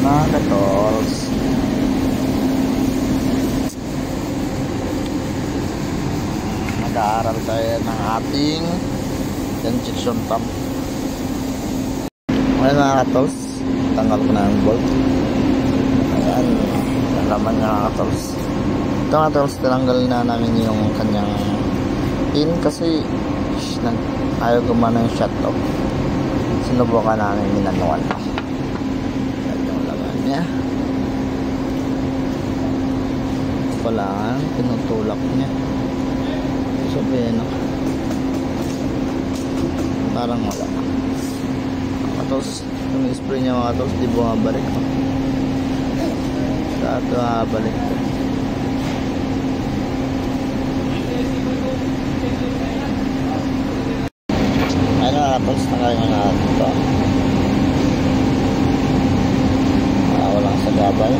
mga katols. Nag-aaral tayo ng ating injection pump. Ngayon mga katols, tanggal ko na ang bolt. Ayan, ang laman niya mga katols. Ito mga katols, tinanggal na namin yung kanyang pin kasi ayaw gumana yung shut off. Sinubukan namin minanual. Yung laman niya. Kailangan pinutulak niya. Sabihin no, parang wala. Tapos yung spray niya mga tapos di bumabalik no? Sa ito balik ko. Ano tapos nakain na ito. Walang sagabal.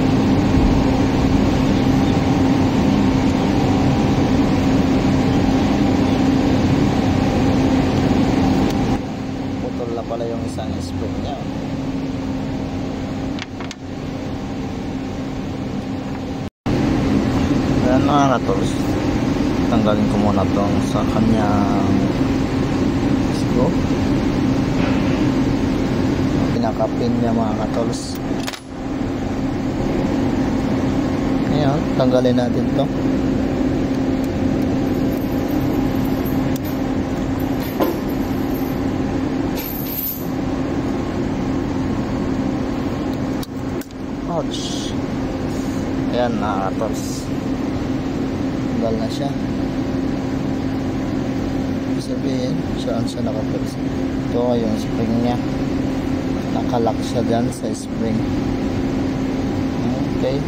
Pala yung isang spring niya. Ayan mga katols, tanggalin ko muna itong sa kanyang screw. Pinakapin niya mga katols. Ayan, tanggalin natin ito. Ouch. Ayan mga katols, tanggal na siya. Ibig sabihin saan siya nakapag. Ito yung spring nya, nakalock siya dyan sa spring. Okay.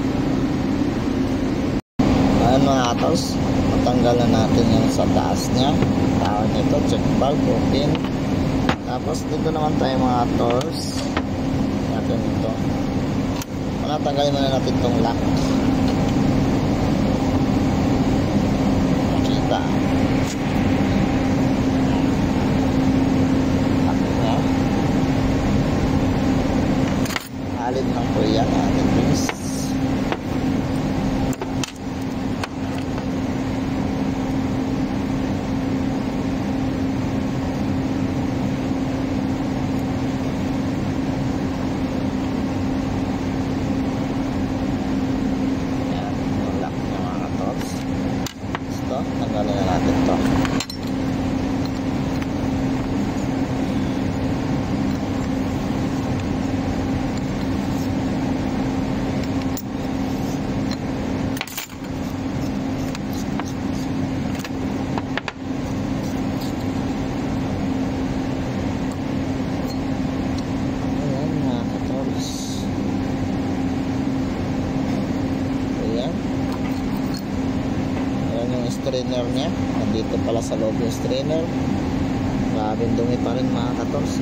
Ayan mga katols, matanggal na natin yung sa taas nya. Tawag nito check valve, open. Tapos dito naman tayo mga katols, natin ito. Tanggalin muna natin itong lock. Makita lock niya. Alin lang po yan ating rings. Tanggalin na natin ito. Ayan mga katols. Ayan. Strainer niya, nandito pala sa loob yung strainer. Grabe dumi pa rin mga katols.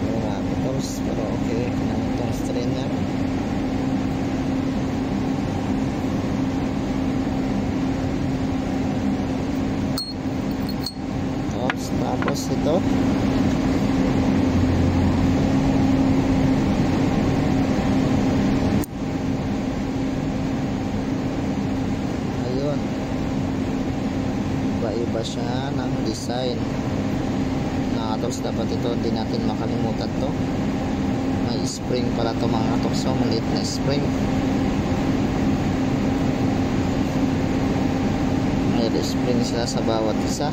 Mga katols, pero okay na itong strainer. Tapos ito iba siya ng design na katols. Dapat ito din natin makalimutan to. May spring pala to mga katols. So maliit na spring. May spring sila sa bawat isa.